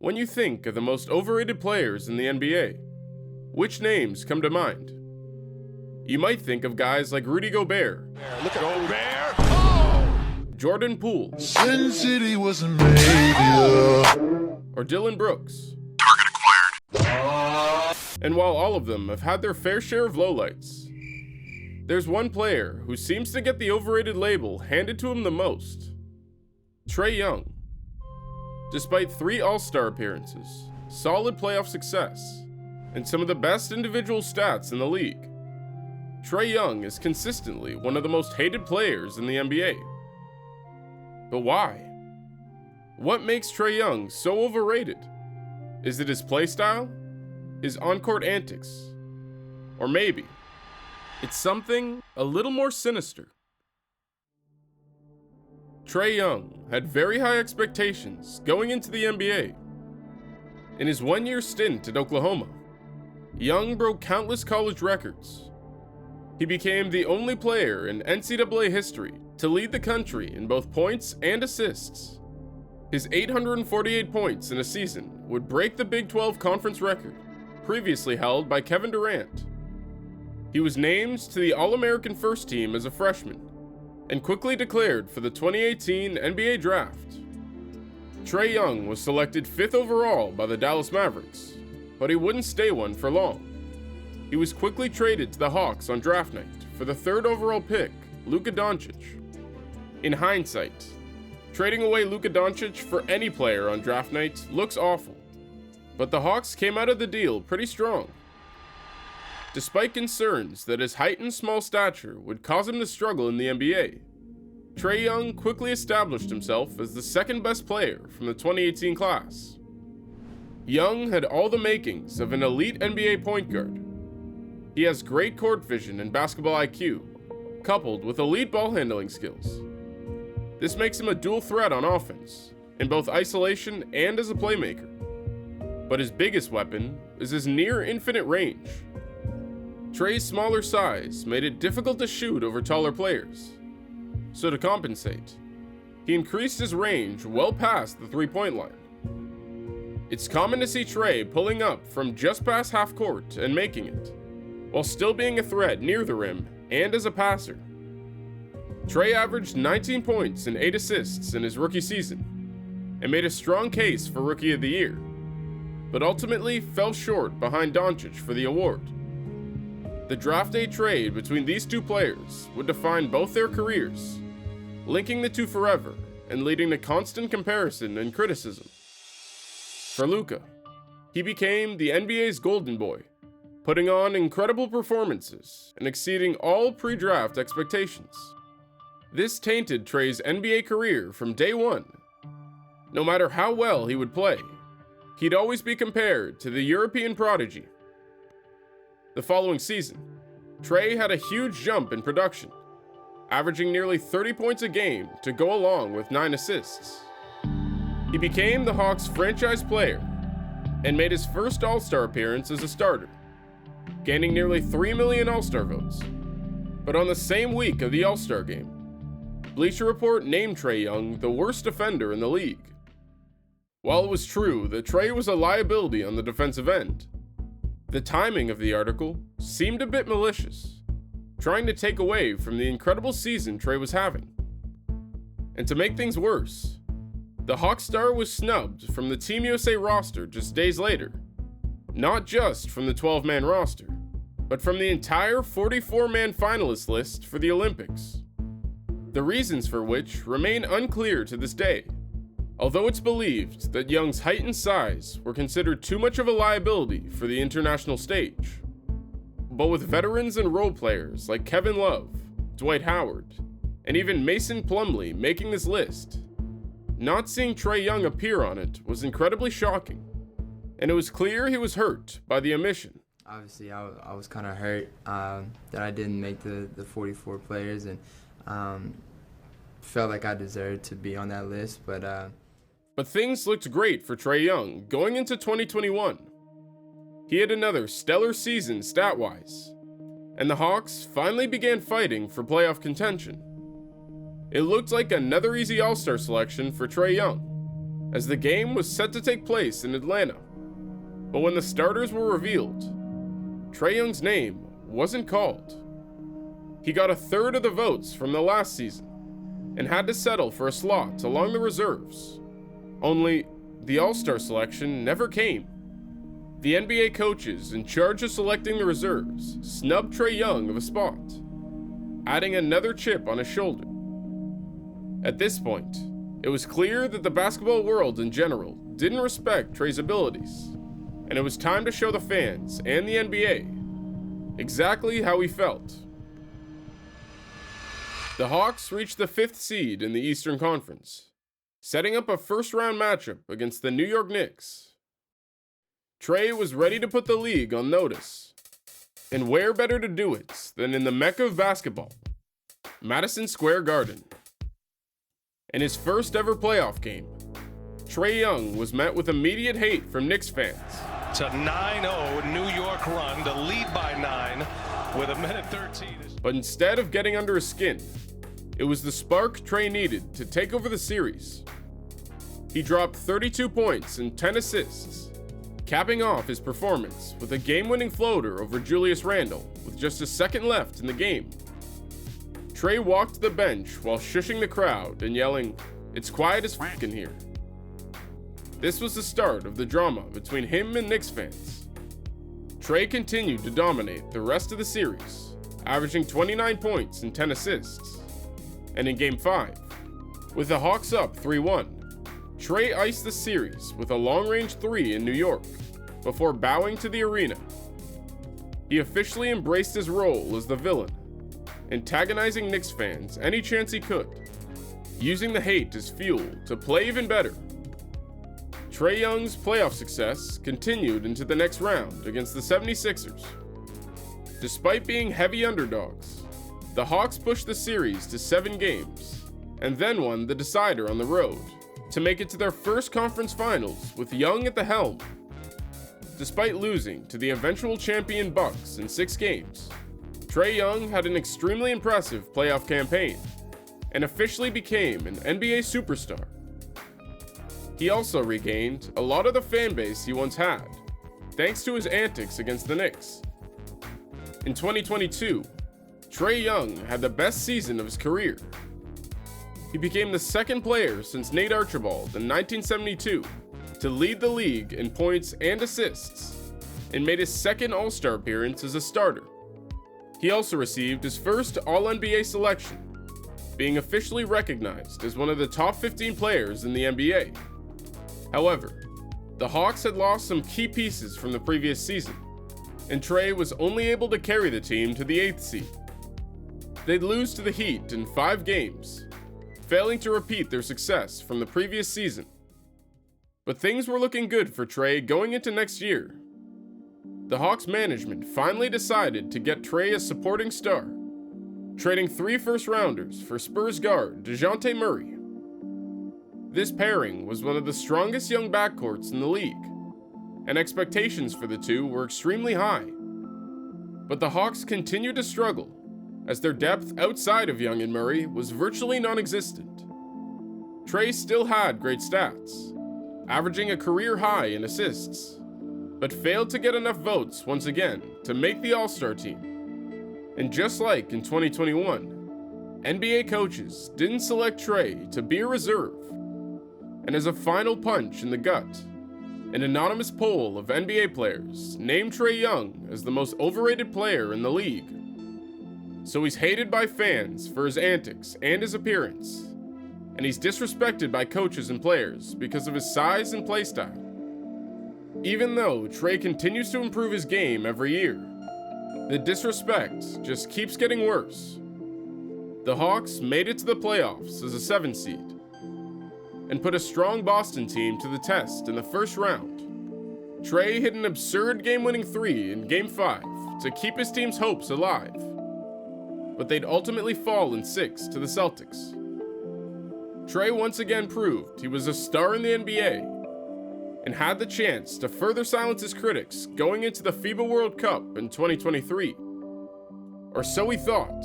When you think of the most overrated players in the NBA, which names come to mind? You might think of guys like Rudy Gobert, Look at Gobert. Oh! Jordan Poole, Sin City was a media. or Dylan Brooks. And while all of them have had their fair share of lowlights, there's one player who seems to get the overrated label handed to him the most: Trae Young. Despite 3 All-Star appearances, solid playoff success, and some of the best individual stats in the league, Trae Young is consistently one of the most hated players in the NBA. But why? What makes Trae Young so overrated? Is it his playstyle? His on-court antics? Or maybe it's something a little more sinister? Trae Young had very high expectations going into the NBA. In his 1-year stint at Oklahoma, Young broke countless college records. He became the only player in NCAA history to lead the country in both points and assists. His 848 points in a season would break the Big 12 conference record, previously held by Kevin Durant. He was named to the All-American First Team as a freshman, and quickly declared for the 2018 NBA Draft. Trae Young was selected 5th overall by the Dallas Mavericks, but he wouldn't stay one for long. He was quickly traded to the Hawks on draft night for the 3rd overall pick, Luka Doncic. In hindsight, trading away Luka Doncic for any player on draft night looks awful, but the Hawks came out of the deal pretty strong. Despite concerns that his height and small stature would cause him to struggle in the NBA, Trae Young quickly established himself as the 2nd best player from the 2018 class. Young had all the makings of an elite NBA point guard. He has great court vision and basketball IQ, coupled with elite ball handling skills. This makes him a dual threat on offense, in both isolation and as a playmaker. But his biggest weapon is his near infinite range. Trae's smaller size made it difficult to shoot over taller players. So to compensate, he increased his range well past the 3-point line. It's common to see Trae pulling up from just past half court and making it, while still being a threat near the rim and as a passer. Trae averaged 19 points and 8 assists in his rookie season, and made a strong case for Rookie of the Year, but ultimately fell short behind Doncic for the award. The draft day trade between these two players would define both their careers, linking the two forever and leading to constant comparison and criticism. For Luka, he became the NBA's golden boy, putting on incredible performances and exceeding all pre-draft expectations. This tainted Trae's NBA career from day one. No matter how well he would play, he'd always be compared to the European prodigy. The following season, Trae had a huge jump in production, averaging nearly 30 points a game to go along with 9 assists. He became the Hawks' franchise player and made his first All-Star appearance as a starter, gaining nearly 3 million All-Star votes. But on the same week of the All-Star game, Bleacher Report named Trae Young the worst defender in the league. While it was true that Trae was a liability on the defensive end, the timing of the article seemed a bit malicious, trying to take away from the incredible season Trae was having. And to make things worse, the Hawks star was snubbed from the Team USA roster just days later, not just from the 12-man roster, but from the entire 44-man finalist list for the Olympics. The reasons for which remain unclear to this day, although it's believed that Young's height and size were considered too much of a liability for the international stage. But with veterans and role players like Kevin Love, Dwight Howard, and even Mason Plumlee making this list, not seeing Trae Young appear on it was incredibly shocking, and it was clear he was hurt by the omission. Obviously, I was kind of hurt that I didn't make the 44 players, and felt like I deserved to be on that list, But things looked great for Trae Young going into 2021. He had another stellar season stat-wise, and the Hawks finally began fighting for playoff contention. It looked like another easy All-Star selection for Trae Young, as the game was set to take place in Atlanta. But when the starters were revealed, Trae Young's name wasn't called. He got a third of the votes from the last season and had to settle for a slot along the reserves. Only, the All-Star selection never came. The NBA coaches in charge of selecting the reserves snubbed Trae Young of a spot, adding another chip on his shoulder. At this point, it was clear that the basketball world in general didn't respect Trae's abilities, and it was time to show the fans and the NBA exactly how he felt. The Hawks reached the 5th seed in the Eastern Conference, setting up a first-round matchup against the New York Knicks. Trae was ready to put the league on notice, and where better to do it than in the Mecca of basketball, Madison Square Garden. In his first ever playoff game, Trae Young was met with immediate hate from Knicks fans. It's a 9-0 New York run to lead by 9 with a minute 13. But instead of getting under his skin, it was the spark Trae needed to take over the series. He dropped 32 points and 10 assists, capping off his performance with a game-winning floater over Julius Randle with just a second left in the game. Trae walked to the bench while shushing the crowd and yelling, "It's quiet as f*** in here." This was the start of the drama between him and Knicks fans. Trae continued to dominate the rest of the series, averaging 29 points and 10 assists. And in Game 5, with the Hawks up 3-1, Trae iced the series with a long-range 3 in New York before bowing to the arena. He officially embraced his role as the villain, antagonizing Knicks fans any chance he could, using the hate as fuel to play even better. Trae Young's playoff success continued into the next round against the 76ers. Despite being heavy underdogs, the Hawks pushed the series to 7 games, and then won the decider on the road to make it to their first conference finals with Young at the helm. Despite losing to the eventual champion Bucks in 6 games, Trae Young had an extremely impressive playoff campaign and officially became an NBA superstar. He also regained a lot of the fan base he once had, thanks to his antics against the Knicks. In 2022, Trae Young had the best season of his career. He became the second player since Nate Archibald in 1972 to lead the league in points and assists, and made his second All-Star appearance as a starter. He also received his first All-NBA selection, being officially recognized as one of the top 15 players in the NBA. However, the Hawks had lost some key pieces from the previous season, and Trae was only able to carry the team to the 8th seed. They'd lose to the Heat in 5 games, failing to repeat their success from the previous season. But things were looking good for Trae going into next year. The Hawks management finally decided to get Trae a supporting star, trading 3 first-rounders for Spurs guard DeJounte Murray. This pairing was one of the strongest young backcourts in the league, and expectations for the two were extremely high. But the Hawks continued to struggle, as their depth outside of Young and Murray was virtually non-existent. Trae still had great stats, averaging a career high in assists, but failed to get enough votes once again to make the All-Star team. And just like in 2021, NBA coaches didn't select Trae to be a reserve. And as a final punch in the gut, an anonymous poll of NBA players named Trae Young as the most overrated player in the league. So he's hated by fans for his antics and his appearance, and he's disrespected by coaches and players because of his size and playstyle. Even though Trae continues to improve his game every year, the disrespect just keeps getting worse. The Hawks made it to the playoffs as a 7 seed, and put a strong Boston team to the test in the first round. Trae hit an absurd game-winning 3 in Game 5 to keep his team's hopes alive, but they'd ultimately fall in 6 to the Celtics. Trae once again proved he was a star in the NBA, and had the chance to further silence his critics going into the FIBA World Cup in 2023. Or so he thought.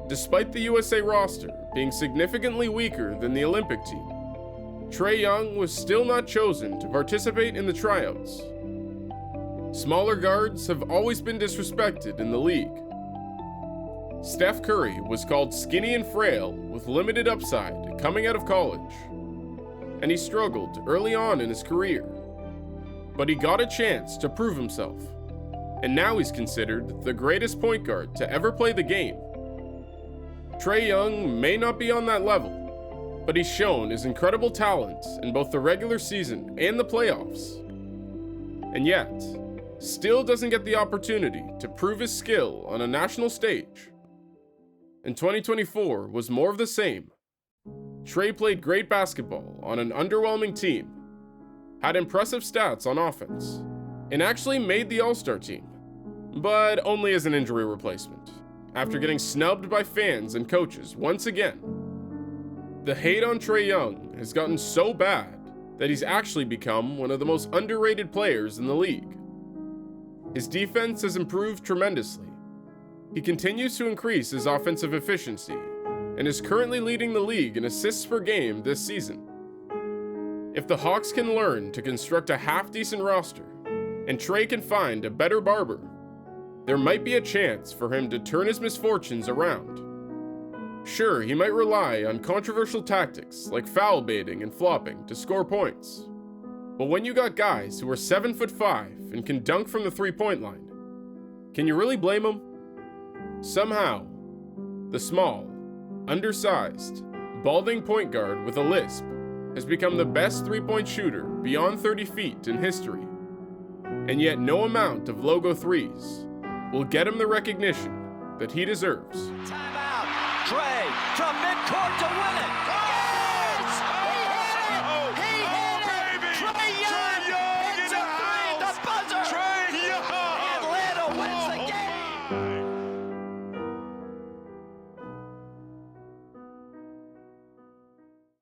Despite the USA roster being significantly weaker than the Olympic team, Trae Young was still not chosen to participate in the tryouts. Smaller guards have always been disrespected in the league. Steph Curry was called skinny and frail with limited upside coming out of college, and he struggled early on in his career. But he got a chance to prove himself, and now he's considered the greatest point guard to ever play the game. Trae Young may not be on that level, but he's shown his incredible talent in both the regular season and the playoffs. And yet, still doesn't get the opportunity to prove his skill on a national stage. And 2024 was more of the same. Trae played great basketball on an underwhelming team, had impressive stats on offense, and actually made the All-Star team, but only as an injury replacement, after getting snubbed by fans and coaches once again. The hate on Trae Young has gotten so bad that he's actually become one of the most underrated players in the league. His defense has improved tremendously. He continues to increase his offensive efficiency and is currently leading the league in assists per game this season. If the Hawks can learn to construct a half-decent roster and Trae can find a better barber, there might be a chance for him to turn his misfortunes around. Sure, he might rely on controversial tactics like foul baiting and flopping to score points. But when you got guys who are 7'5" and can dunk from the three-point line, can you really blame him? Somehow, the small, undersized, balding point guard with a lisp has become the best three-point shooter beyond 30 feet in history. And yet no amount of logo threes will get him the recognition that he deserves. Timeout. Trae from midcourt to win it. Yes! He hit it! Trae Young hits a three, the buzzer! Atlanta wins the game!